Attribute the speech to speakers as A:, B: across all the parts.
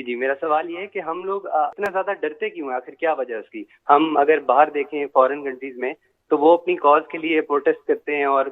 A: جی میرا سوال یہ ہے کہ ہم لوگ اتنا زیادہ ڈرتے کیوں ہیں؟ آخر کیا وجہ ہے اس کی؟ ہم اگر باہر دیکھیں فورن کنٹریز میں تو وہ اپنی کاز کے لیے پروٹیسٹ کرتے ہیں اور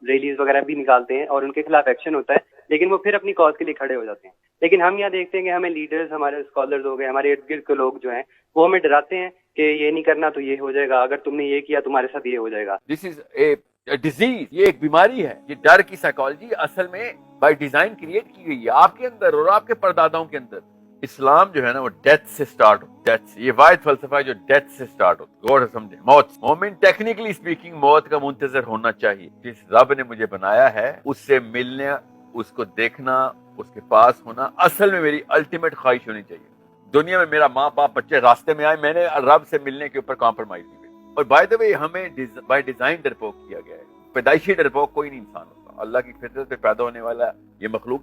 A: ریلیز وغیرہ بھی نکالتے ہیں اور ان کے خلاف ایکشن ہوتا ہے، لیکن وہ پھر اپنی کاز کے لیے کھڑے ہو جاتے ہیں. لیکن ہم یہاں دیکھتے ہیں کہ ہمیں لیڈرز، ہمارے اسکالرز ہو گئے، ہمارے ارد گرد کے لوگ جو ہیں وہ ہمیں ڈراتے ہیں کہ یہ نہیں کرنا تو یہ ہو جائے گا، اگر تم نے یہ کیا تمہارے ساتھ یہ ہو جائے گا.
B: دس از اے ڈیزیز، یہ ایک بیماری ہے. یہ ڈر کی سائیکالوجی اصل میں بائی ڈیزائن کریٹ کی گئی ہے آپ کے اندر اور آپ کے پرداداؤں کے اندر. اسلام جو ہے نا وہ ڈیتھ سے سٹارٹ ہو، ڈیتھ، یہ واحد فلسفہ ہے جو ڈیتھ سے سٹارٹ ہو. غور سے سمجھیں، موت، مومن ٹیکنیکلی اسپیکنگ موت کا منتظر ہونا چاہیے. جس رب نے مجھے بنایا ہے اس سے ملنے، اس کو دیکھنا، اس کے پاس ہونا اصل میں میری الٹیمیٹ خواہش ہونی چاہیے. دنیا میں میرا ماں باپ بچے راستے میں آئے، میں نے رب سے ملنے کے اوپر کمپرومائز نہیں. اور بائی دا وے ہمیں بائی ڈیزائن ڈرپوک کیا گیا ہے. پیدائشی ڈرپوک کوئی نہیں انسان ہوتا. اللہ کی فطرت پہ پیدا ہونے والا یہ مخلوق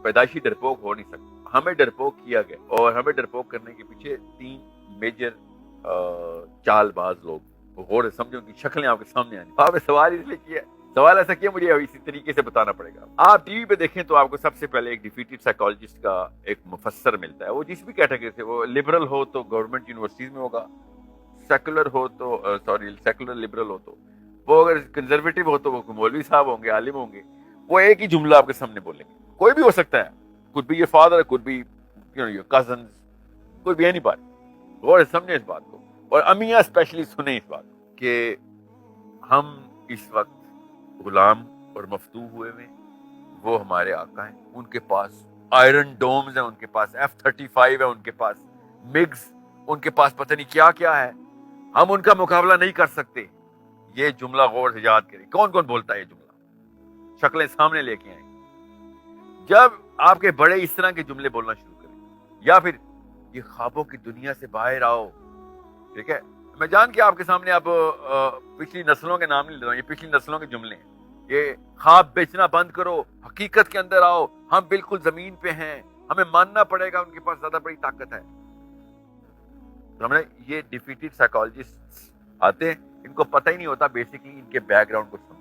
B: پیدائشی ڈرپوک ہو نہیں سکتا. ہمیں ڈرپوک کیا گیا اور ہمیں ڈرپوک کرنے کے پیچھے 3 میجر چال باز لوگ. غور سے سمجھو کی شکلیں آپ کے سامنے آنی. آپ نے سوال اس لیے کیا، سوال ایسا کیا مجھے اسی طریقے سے بتانا پڑے گا. آپ ٹی وی پہ دیکھیں تو آپ کو سب سے پہلے ایک ڈیفیٹڈ سائیکالوجسٹ کا ایک مفسر ملتا ہے. وہ جس بھی کیٹیگری سے، وہ لبرل ہو تو گورنمنٹ یونیورسٹیز میں ہوگا، سیکولر ہو تو سیکولر لبرل ہو تو وہ، اگر کنزرویٹو ہو تو وہ مولوی صاحب ہوں گے، عالم ہوں گے. وہ ایک ہی جملہ آپ کے سامنے بولیں گے. کوئی بھی ہو سکتا ہے، could be your father, could be your cousins, could be anybody. غور سے سمجھیں اس بات کو، اور امیاں اسپیشلی سنیں اس بات کو کہ ہم اس وقت غلام اور مفتوح ہوئے ہوئے. وہ ہمارے آقا ہیں، ان کے پاس آئرن ڈومز ہیں، ان کے پاس F-35 ہے، ان کے پاس مگز، ان کے پاس پتہ نہیں کیا کیا ہے. ہم ان کا مقابلہ نہیں کر سکتے. یہ جملہ غور سے یاد کریں. کون کون بولتا ہے یہ جملہ؟ شکلیں سامنے لے کے آئیں. جب آپ کے بڑے اس طرح کے جملے بولنا شروع کریں، یا پھر یہ خوابوں کی دنیا سے باہر آؤ. ٹھیک ہے، میں جان کے آپ کے سامنے اب پچھلی نسلوں کے نام نہیں لے رہا ہوں، یہ پچھلی نسلوں کے جملے ہیں. یہ خواب بیچنا بند کرو، حقیقت کے اندر آؤ، ہم بالکل زمین پہ ہیں، ہمیں ماننا پڑے گا ان کے پاس زیادہ بڑی طاقت ہے. ہمیں یہ ڈیفیٹڈ سائیکالوجسٹ آتے ہیں، ان کو پتہ ہی نہیں ہوتا بیسیکلی ان کے بیک گراؤنڈ کو سمجھو.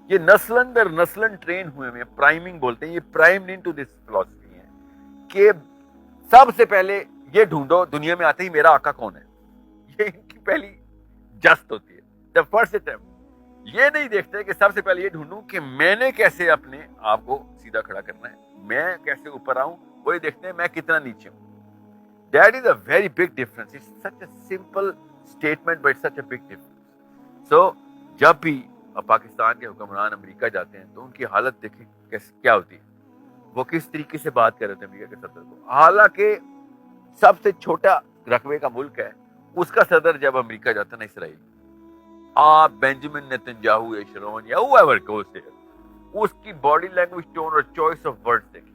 B: یہ نسلن در نسلن ٹرین ہوئے ہیں، پرائمنگ بولتے ہیں. یہ پرائمڈ انٹو دس فلسفی ہے کہ سب سے پہلے یہ ڈھونڈو دنیا میں آتے ہی میرا آقا کون ہے. یہ ان کی پہلی جست ہوتی ہے، دا فرسٹ اٹیمپٹ. یہ نہیں دیکھتے کہ سب سے پہلے یہ ڈھونڈوں کہ میں نے کیسے اپنے آپ کو سیدھا کھڑا کرنا ہے، میں کیسے اوپر آؤں. وہی دیکھتے ہیں میں کتنا نیچے ہوں. That is a very big difference. It's such a simple statement, but it's such a big difference. So, جب بھی پاکستان کے حکمران امریکہ جاتے ہیں تو ان کی حالت دیکھیں کیا ہوتی ہے. وہ کس طریقے سے بات کر رہے تھے امریکہ کے صدر کو. حالانکہ سب سے چھوٹا رقبے کا ملک ہے، اس کا صدر جب امریکہ جاتا ہے نا، اسرائیل، آپ بینجامن نیتنیاہو یا شرون یا whoever goes there، اس کی باڈی لینگویج، ٹون اور چوائس آف ورڈز دیکھیں.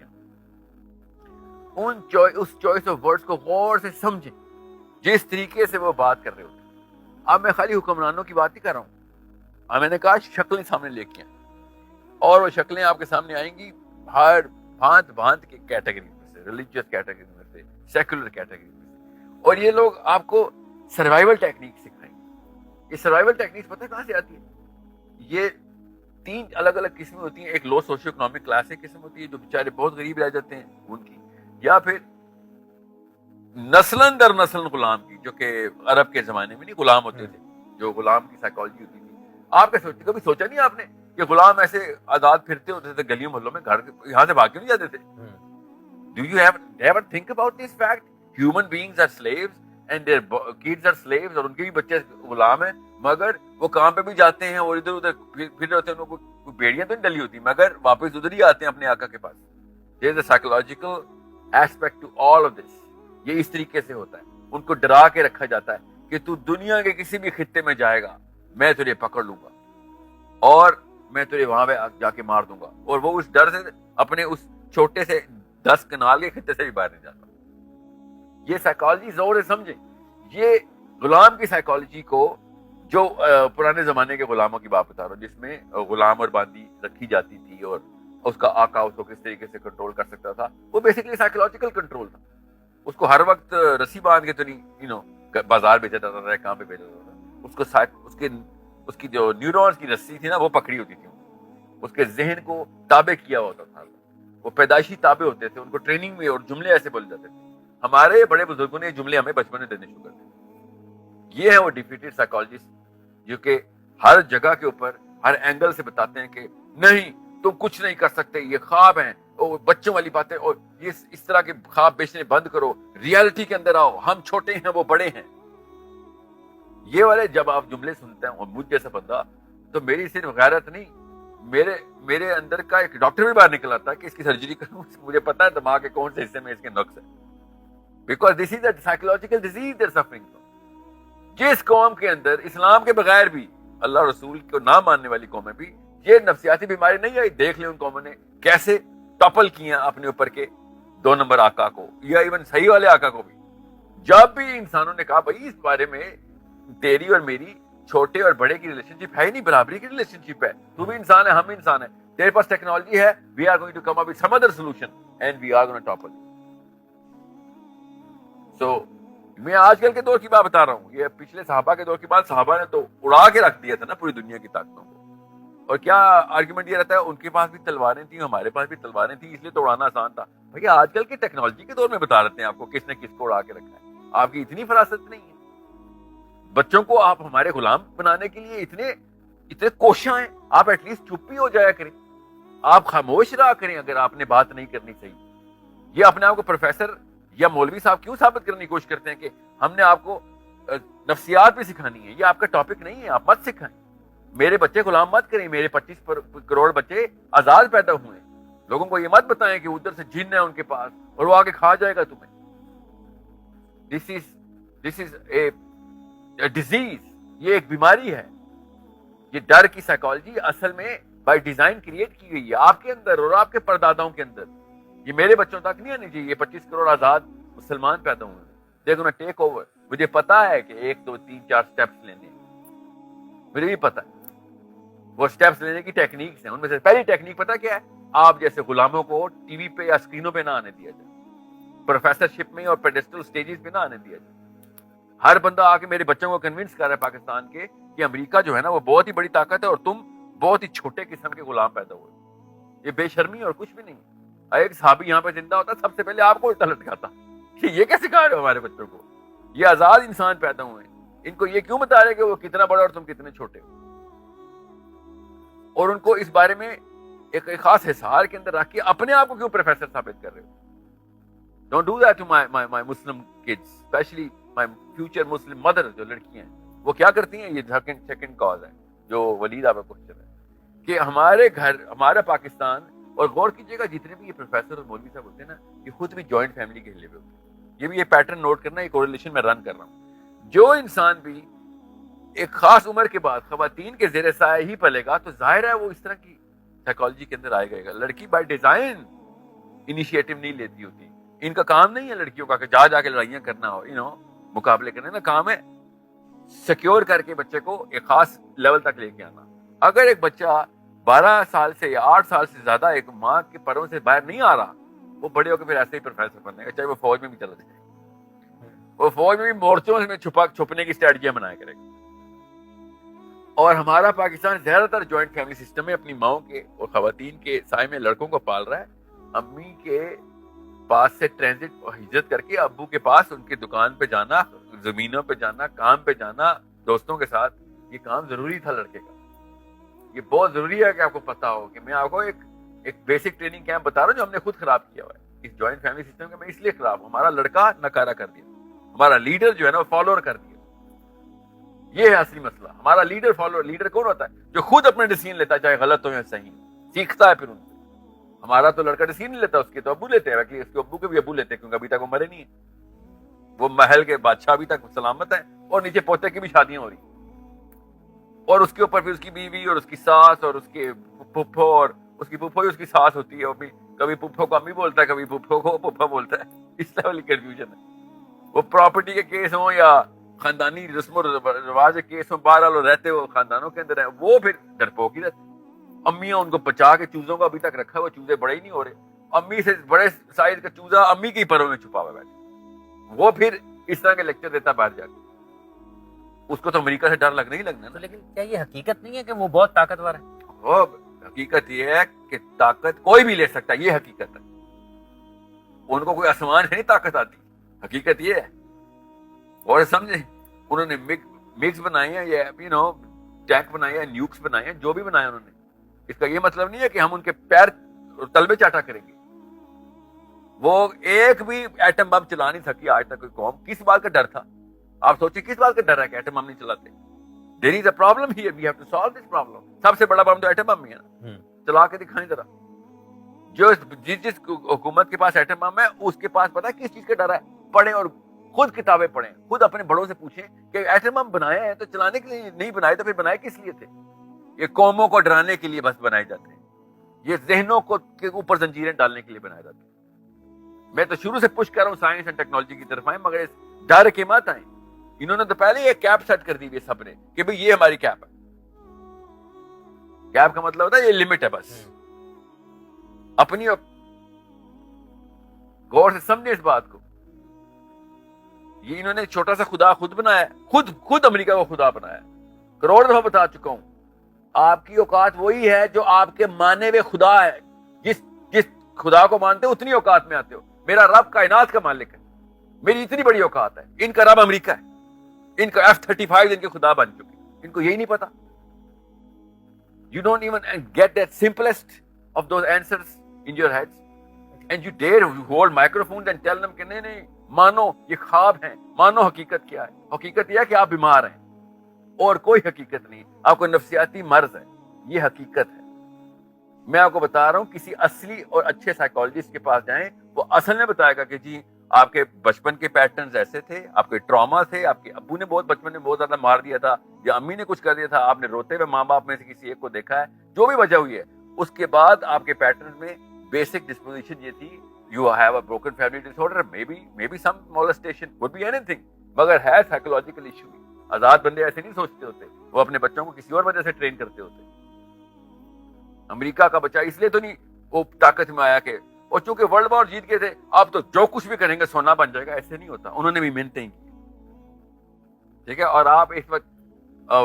B: اس چوائس آف ورڈز کو غور سے سمجھیں جس طریقے سے وہ بات کر رہے ہوتے ہیں. اب میں خالی حکمرانوں کی بات ہی کر رہا ہوں. میں نے کہا شکلیں سامنے لے کے آئیں، اور وہ شکلیں آپ کے سامنے آئیں گی ہر بھانت بھانت کے کیٹیگری میں سے، ریلیجیس کیٹیگری میں سے، سیکولر کیٹیگری میں سے. اور یہ لوگ آپ کو سروائیول ٹیکنیک سکھائیں گے. یہ سروائیول ٹیکنیک پتہ کہاں سے آتی ہے؟ یہ 3 الگ الگ قسمیں ہوتی ہیں. ایک لو سوشیو اکنامک کلاس کی قسم ہوتی ہے جو بیچارے بہت غریب رہ جاتے ہیں ان کی، یا پھر نسلن در نسل غلام کی، جو کہ عرب کے زمانے میں نہیں غلام ہوتے تھے، جو غلام کی سائیکالوجی ہوتی تھی. آپ کبھی سوچا نہیں آپ نے کہ غلام ایسے آزاد پھرتے ہوتے تھے گلیوں محلوں میں، گھر یہاں سے بھاگ کے نہیں جاتے تھے؟ Do you ever think about this fact? Human beings are slaves and their kids are slaves، اور ان کے بھی بچے غلام ہیں، مگر وہ کام پہ بھی جاتے ہیں اور ادھر ادھر پھر رہتے ہیں. ان کو کوئی بیڑیاں تو نہیں ڈلی ہوتی، مگر واپس ادھر ہی آتے ہیں اپنے آقا کے پاس. There is a psychological aspect to all of this. یہ اس طریقے سے ہوتا ہے. ان کو ڈرا کے رکھا جاتا ہے کہ تو دنیا کے کسی بھی خطے میں جائے گا میں تجھے پکڑ لوں گا اور میں تجھے وہاں پہ جا کے مار دوں گا. اور وہ اس ڈر سے اپنے اس چھوٹے سے 10 کنال کے خطے سے بھی باہر نہیں جاتا. یہ سائیکالوجی زور سے سمجھیں. یہ غلام کی سائیکالوجی کو، جو پرانے زمانے کے غلاموں کی بات بتا رہا ہوں، جس میں غلام اور باندی رکھی جاتی تھی اور اس کا آقا اس کو کس طریقے سے کنٹرول کر سکتا تھا، وہ بیسیکلی سائیکولوجیکل کنٹرول تھا. اس کو ہر وقت رسی باندھ کے تو نہیں بازار بھیجا جاتا تھا، کام پہ بھیجا جاتا تھا. اس کو اس کی جو نیورونز کی رسی تھی نا وہ پکڑی ہوتی تھی، اس کے ذہن کو تابع کیا ہوتا تھا. وہ پیدائشی تابع ہوتے تھے, ان کو ٹریننگ میں اور جملے ایسے بولے جاتے تھے. ہمارے بڑے بزرگوں نے یہ جملے ہمیں بچپن میں دینے شروع کر دیے. یہ ہے وہ ڈیفیٹڈ سائیکالوجسٹ جو کہ ہر جگہ کے اوپر ہر اینگل سے بتاتے ہیں کہ نہیں تم کچھ نہیں کر سکتے, یہ خواب ہیں, اور بچوں والی باتیں, اور یہ اس طرح کے خواب بیچنے بند کرو, ریالٹی کے اندر آؤ, ہم چھوٹے ہیں وہ بڑے ہیں. یہ والے جب آپ جملے سنتے ہیں اور مجھ جیسا بندہ, تو میری صرف غیرت نہیں, میرے اندر کا ایک ڈاکٹر بھی باہر نکل آتا ہے کہ اس کی سرجری کروں. مجھے پتا ہے دماغ کے کون سے حصے میں اس کے نقص ہے, because this is a psychological disease they are suffering from. جس قوم کے اندر اسلام کے بغیر بھی اللہ رسول کو نہ ماننے والی قومیں بھی یہ نفسیاتی بیماری نہیں آئی, دیکھ لیں ان قوموں نے کیسے ٹپل کیا اپنے اوپر کے 2 نمبر آقا کو, یا ایون صحیح والے آقا کو بھی. جب بھی انسانوں نے کہا بھائی اس بارے میں تیری اور میری چھوٹے اور بڑے کی ریلیشن شپ ہے ہی نہیں, برابری کی ریلیشن شپ ہے, تو بھی انسان ہے, ہم بھی انسان ہیں, تیرے پاس ٹیکنالوجی ہے, we are going to come up with some other solution and we are gonna topple. So میں آج کل کے دور کی بات بتا رہا ہوں, یہ پچھلے صحابہ کے دور کی بات, صحابہ نے تو اڑا کے رکھ دیا تھا نا پوری دنیا کی طاقتوں کو. اور کیا آرگیومنٹ یہ رہتا ہے ان کے پاس بھی تلواریں تھیں, ہمارے پاس بھی تلواریں تھیں, اس لیے تو اڑانا آسان تھا. بھائی آج کل کی ٹیکنالوجی کے دور میں بتا رہتے ہیں آپ کو کس نے کس کو اڑا کے رکھا ہے. آپ کی اتنی فراست نہیں ہے. بچوں کو آپ ہمارے غلام بنانے کے لیے اتنے کوشاں ہیں, آپ ایٹ لیسٹ چپ ہی ہو جایا کریں, آپ خاموش رہا کریں اگر آپ نے بات نہیں کرنی چاہیے. یہ اپنے آپ کو پروفیسر یا مولوی صاحب کیوں ثابت کرنے کی کوشش کرتے ہیں کہ ہم نے آپ کو نفسیات بھی سکھانی ہے. یہ آپ کا ٹاپک نہیں ہے, آپ مت سکھائیں. میرے بچے غلام مت کریں, میرے 25 کروڑ بچے آزاد پیدا ہوئے ہیں. لوگوں کو یہ مت بتائیں کہ ادھر سے جن ہے ان کے پاس اور وہ آگے کھا جائے گا تمہیں. دس از اے ڈیزیز, یہ ایک بیماری ہے. یہ ڈر کی سائیکالوجی اصل میں بائی ڈیزائن کریٹ کی گئی ہے آپ کے اندر اور آپ کے پرداداؤں کے اندر. یہ میرے بچوں تک نہیں آنی چاہیے. یہ 25 کروڑ آزاد مسلمان پیدا ہوئے ہیں, they're gonna take over. مجھے پتا ہے کہ 1 2 3 4 سٹیپس لینے ہیں, مجھے بھی پتا ہے وہ سٹیپس لینے کی ٹیکنیکس ہیں. ان میں سے پہلی ٹیکنیک پتا کیا ہے, آپ جیسے غلاموں کو ٹی وی پہ یا اسکرینوں پہ نہ آنے دیا جائے, پروفیسر شپ میں اور پیڈسٹل سٹیجز پہ نہ آنے دیا جائے. ہر بندہ آ کے میرے بچوں کو کنونس کر رہا ہے پاکستان کے کہ امریکہ جو ہے نا وہ بہت ہی بڑی طاقت ہے اور تم بہت ہی چھوٹے قسم کے غلام پیدا ہوئے. یہ بے شرمی اور کچھ بھی نہیں. ایک صحابی یہاں پہ زندہ ہوتا سب سے پہلے آپ کو الٹا لٹکاتا کہ یہ کیسے کہا رہے ہو ہمارے بچوں کو, یہ آزاد انسان پیدا ہوئے ہیں, ان کو یہ کیوں بتا رہے کہ وہ کتنا بڑا اور تم کتنے چھوٹے ہو. اور ان کو اس بارے میں ایک خاص حصار کے اندر رکھ کے اپنے آپ کو کیوں پروفیسر ثابت کر رہے ہو. Don't do that to my Muslim kids, especially my future Muslim mother. جو لڑکیاں ہیں وہ کیا کرتی ہیں, یہ سیکنڈ کاز ہے جو ولید آپ کا کوشچن ہے کہ ہمارے گھر ہمارا پاکستان, اور غور کیجیے گا جتنے بھی یہ پروفیسر اور مولوی صاحب ہوتے ہیں نا یہ خود بھی جوائنٹ فیملی کے ہلے ہوئے ہوتے ہیں. یہ بھی یہ پیٹرن نوٹ کرنا, یہ کوریلیشن میں رن کر رہا ہوں. جو انسان بھی ایک خاص عمر کے بعد خواتین کے زیر سایہ ہی پلے گا تو ظاہر ہے وہ اس طرح کی سائیکالوجی کے اندر آئے گا. لڑکی بائی ڈیزائن انیشیٹو نہیں لیتی ہوتی. ان کا کام نہیں ہے لڑکیوں کا کہ جا کے لڑائیاں کرنا ہو, مقابلے کرنے کا کام ہے سیکیور کر کے بچے کو ایک خاص لیول تک لے کے آنا. اگر ایک بچہ 12 سال سے یا 8 سال سے زیادہ ایک ماں کے پروں سے باہر نہیں آ رہا, وہ بڑے ہو کے پھر ایسے ہی پروفیسر بننے گا, چاہے وہ فوج میں بھی چلا جائے. وہ فوج میں بھی مورچوں میں چھپنے کی اسٹریٹجیاں بنایا کرے گا. اور ہمارا پاکستان زیادہ تر جوائنٹ فیملی سسٹم میں اپنی ماؤں کے اور خواتین کے سائے میں لڑکوں کو پال رہا ہے. امی کے پاس سے ٹرانزٹ اور ہجرت کر کے ابو کے پاس ان کی دکان پہ جانا, زمینوں پہ جانا, کام پہ جانا دوستوں کے ساتھ, یہ کام ضروری تھا لڑکے کا. یہ بہت ضروری ہے کہ آپ کو پتا ہو کہ میں آپ کو ایک بیسک ٹریننگ کیمپ بتا رہا ہوں جو ہم نے خود خراب کیا ہوا ہے. اس جوائنٹ فیملی سسٹم کا میں اس لیے خراب ہوں, ہمارا لڑکا نکارا کر دیا, ہمارا لیڈر جو ہے نا وہ فالوور کر دیا. یہ ہے اصلی مسئلہ. ہمارا لیڈر فالوور, لیڈر کون ہوتا ہے جو خود اپنے ڈیسیژن لیتا ہے چاہے غلط ہو یا صحیح, سیکھتا ہے پھر ان سے. ہمارا تو لڑکا ڈیسیژن نہیں لیتا, اس کے تو ابو لیتے ہیں, اس کے ابو کے بھی ابو لیتے ہیں کیونکہ ابھی تک وہ مرے نہیں ہیں. وہ محل کے بادشاہ ابھی تک سلامت ہیں اور نیچے پوتے کی بھی شادیاں ہو رہی ہیں, اور اس کے اوپر پھر اس کی بیوی اور اس کی ساس اور اس کے پھپھو, اور اس کی پھپھو ہی اس کی ساس ہوتی ہے. وہ بھی کبھی پھپھو کو امی بولتا ہے, کبھی پھپھو کو پھپھا بولتا ہے. اس لیول کی کنفیوژن ہے. وہ پراپرٹی کے کیس ہوں یا خاندانی رسم و رواج کے کیس ہوں, بہرحال وہ رہتے وہ خاندانوں کے اندر ہیں, وہ پھر ڈرپوک ہی رہتے. امیاں ان کو بچا کے چوزوں کو ابھی تک رکھا ہے, وہ چوزے بڑے ہی نہیں ہو رہے. امی سے بڑے سائز کا چوزا امی کی پروں میں چھپا ہوا بیٹھا, وہ پھر اس طرح کے لیکچر دیتا باہر جا کے. اس کو تو امریکہ سے ڈر لگنا ہی لگنا ہے.
C: لیکن کیا یہ حقیقت نہیں ہے کہ وہ بہت طاقتور ہے؟
B: حقیقت یہ ہے کہ طاقت کوئی بھی لے سکتا ہے, یہ حقیقت ہے. ان کو کوئی آسمان سے نہیں طاقت آتی, حقیقت یہ ہے. اور سمجھیں, انہوں نے مکس بنائے ہیں, یہ ٹینک بنائے ہیں, نیوکس بنائے ہیں, جو بھی بنائے انہوں نے. اس کا یہ مطلب نہیں ہے کہ ہم ان کے پیر تلبے چاٹا کریں گے. وہ ایک بھی ایٹم بم چلا نہیں سکی آج تک کوئی قوم. کس بات کا ڈر تھا؟ آپ سوچیں کس بات کا ڈر ہے کہ ایٹم بم نہیں چلاتے؟ There is a problem here. We have to solve this problem. سب سے بڑا بم تو ایٹم بم ہی ہے نا. چلا کے دکھائیں ذرا. جس حکومت کے پاس ایٹم بم ہے اس کے پاس پتا ہے کس چیز کا ڈر ہے؟ پڑھیں اور خود کتابیں پڑھیں, خود اپنے بڑوں سے پوچھیں کہ ایٹم بم بنائے ہیں تو چلانے کے لیے نہیں بنائے, تو پھر بنائے کس لیے تھے؟ یہ قوموں کو ڈرانے کے لیے بس بنائے جاتے ہیں, یہ ذہنوں کو کے اوپر زنجیریں ڈالنے کے لیے بنائے جاتے ہیں. میں تو شروع سے پوچھ کر رہا ہوں سائنس اینڈ ٹیکنالوجی کی طرف آئیں, مگر اس ڈر کے مت آئیں. انہوں نے تو پہلے یہ کیپ سیٹ کر دی ہوئی سب نے کہ بھئی یہ ہماری کیپ ہے. کیپ کا مطلب ہوتا ہے یہ لمٹ ہے بس. اپنی غور سے سمجھیں اس بات کو. یہ انہوں نے چھوٹا سا خدا خود بنایا, خود امریکہ کو خدا بنایا. کروڑ دفعہ بتا چکا ہوں, آپ کی اوقات وہی ہے جو آپ کے مانے ہوئے خدا ہے. جس خدا کو مانتے ہو اتنی اوقات میں آتے ہو. میرا رب کائنات کا مالک ہے, میری اتنی بڑی اوقات ہے. ان کا رب امریکہ ہے, ان کا F-35 ان کے خدا بن چکے. ان کو یہی نہیں پتا. You don't even get that simplest of those answers in your heads. And you dare hold microphones and tell them کہ نہیں مانو یہ خواب ہیں, مانو حقیقت کیا ہے. حقیقت یہ ہے کہ آپ بیمار ہیں اور کوئی حقیقت نہیں. آپ کو نفسیاتی مرض ہے, یہ حقیقت ہے. میں آپ کو بتا رہا ہوں کسی اصلی اور اچھے سائیکالوجسٹ کے پاس جائیں, وہ اصل میں بتائے گا کہ جی آپ کے بچپن کے پیٹرنز ایسے تھے, آپ کے ٹراما تھے, آپ کے ابو نے بچپن میں بہت زیادہ مار دیا تھا یا امی نے کچھ کر دیا تھا, آپ نے روتے ہوئے ماں باپ میں سے کسی ایک کو دیکھا ہے, جو بھی وجہ ہوئی ہے. اس کے بعد آپ کے پیٹرن میں بیسک ڈسپوزیشن یہ تھی, you have a broken family disorder, may be some molestation, would be اینی تھنگ, مگر ہے سائیکولوجیکل ایشو. آزاد بندے ایسے نہیں سوچتے ہوتے, وہ اپنے بچوں کو کسی اور وجہ سے ٹرین کرتے ہوتے. امریکہ کا بچہ اس لیے تو نہیں وہ طاقت میں آیا کہ اور چونکہ ورلڈ وار جیت گئے تھے آپ تو جو کچھ بھی کریں گے سونا بن جائے گا, ایسے نہیں ہوتا. انہوں نے بھی محنتیں کی, ٹھیک ہے. اور آپ اس وقت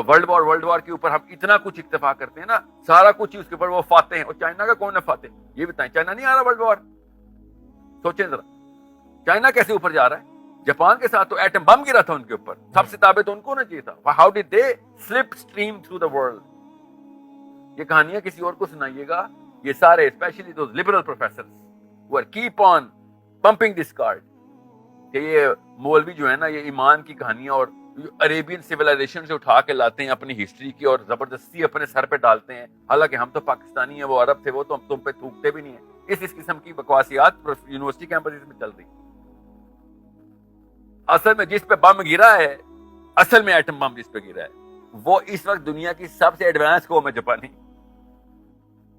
B: ورلڈ وار کے اوپر ہم اتنا کچھ اتفاق کرتے ہیں نا, سارا کچھ اس کے اوپر وہ فاتح ہیں. اور چائنا کا کون ہے فاتح, یہ بتائیں. چائنا نہیں آ رہا ورلڈ وار, سوچیں ذرا. چائنا کیسے اوپر جا رہا ہے؟ جاپان کے ساتھ تو ایٹم بم گرا تھا ان کے اوپر, سب سے تابع تو ان کو ہونا چاہیے تھا. How did they slip stream through the world. یہ کہانیاں کسی اور کو سنائیے گا. یہ سارے especially those liberal professors who are keep on pumping this card کہ یہ مولوی جو ہے نا, یہ ایمان کی کہانیاں اور عربین سویلائزیشن سے اٹھا کے لاتے ہیں اپنی ہسٹری کی اور زبردستی اپنے سر پہ ڈالتے ہیں, حالانکہ ہم تو پاکستانی ہیں, وہ عرب تھے, وہ تو ہم تم پہ تھوکتے بھی نہیں ہیں. اس قسم کی بکواسیات یونیورسٹی کیمپس میں چل رہی. اصل میں جس پہ بم گرا ہے, اصل میں ایٹم بم جس پہ گرا ہے, وہ اس وقت دنیا کی سب سے ایڈوانس قوم ہے جاپانی.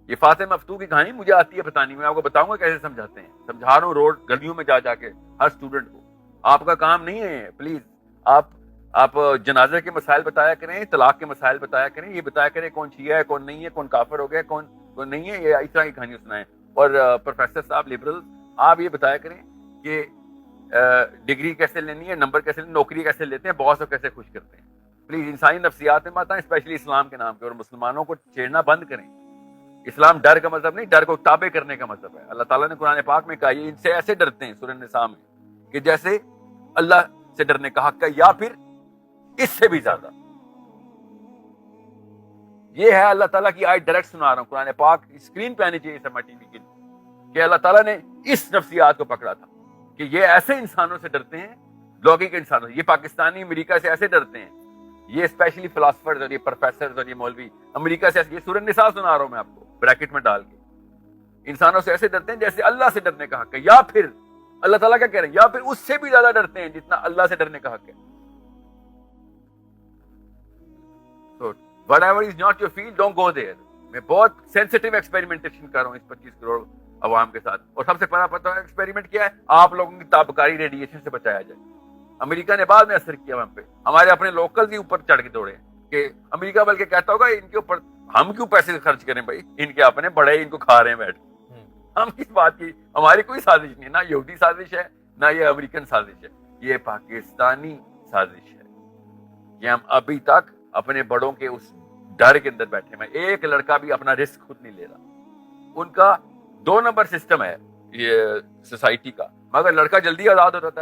B: یہ فاتح مفتوح کی کہانی مجھے آتی ہے بتانی, میں آپ کو بتاؤں گا کیسے سمجھاتے ہیں. سمجھا رہا ہوں روڈ گلیوں میں جا کے ہر اسٹوڈنٹ کو. آپ کا کام نہیں ہے, پلیز آپ جنازے کے مسائل بتایا کریں, طلاق کے مسائل بتایا کریں, یہ بتایا کریں کون شیعہ ہے کون نہیں ہے, کون کافر ہو گیا کون نہیں ہے, یہ اس طرح کی کہانیاں سنائیں. اور پروفیسر صاحب لبرل, آپ یہ بتایا کریں کہ ڈگری کیسے لینی ہے, نمبر کیسے لینی, نوکری کیسے لیتے ہیں, باس کو کیسے خوش کرتے ہیں. پلیز انسانی نفسیات میں مت آئیں, اسپیشلی اسلام کے نام پہ, اور مسلمانوں کو چھیڑنا بند کریں. اسلام ڈر کا مذہب نہیں, ڈر کو تابع کرنے کا مذہب ہے. اللہ تعالیٰ نے قرآن پاک میں کہا یہ ان سے ایسے ڈرتے ہیں سورہ النساء میں کہ جیسے اللہ سے ڈرنے کا حق ہے یا پھر اس سے بھی زیادہ. یہ ہے اللہ تعالیٰ کی آیت, ڈائریکٹ سنا رہا ہوں قرآن پاک, اسکرین پہ آنی چاہیے سما ٹی وی کے, کہ اللہ تعالیٰ نے اس نفسیات کو پکڑا تھا کہ یہ ایسے انسانوں سے ڈرتے ہیں, لوگی کے انسانوں سے. یہ پاکستانی امریکہ سے ایسے ڈرتے ہیں, یہ اسپیشلی فلاسفرز اور یہ پروفیسرز اور یہ مولوی امریکہ سے ایسے. یہ سورہ النساء سنا رہا ہوں میں آپ کو بریکٹ میں ڈال کے. انسانوں سے ایسے ڈرتے ہیں جیسے اللہ سے ڈرنے کا حق ہے, یا پھر اللہ تعالیٰ کیا کہہ رہے ہیں, یا پھر اس سے بھی زیادہ ڈرتے ہیں جتنا اللہ سے ڈرنے کا حق ہے. So, whatever is not your field, don't go there. میں بہت سینسٹیو ایکسپیریمنٹیشن کر رہا ہوں اس 25 کروڑ عوام کے ساتھ. اور سب سے بڑا پتہ ہے ایکسپیریمنٹ کیا ہے, آپ لوگوں کی تابکاری ریڈیشن سے بچایا جائے. امریکہ نے بعد میں اثر کیا ہم پہ, ہمارے اپنے لوکل ہی اوپر چڑھ کے دوڑے کہ امریکہ بلکہ کہتا ہوگا ان کے اوپر ہم کیوں پیسے خرچ کریں بھائی, ان کے اپنے بڑے ان کو کھا رہے ہیں بیٹھ. ہم کس بات کی, ہماری کوئی سازش نہیں, نہ یہودی سازش ہے نہ یہ امریکن سازش ہے, یہ پاکستانی سازش ہے. یہ ہم ابھی تک اپنے بڑوں کے اس ڈر کے اندر بیٹھے ہوئے. ایک لڑکا بھی اپنا رسک خود نہیں لے رہا. ان کا 2 نمبر سسٹم ہے یہ سوسائٹی کا, مگر لڑکا جلدی آزاد ہو جاتا ہے.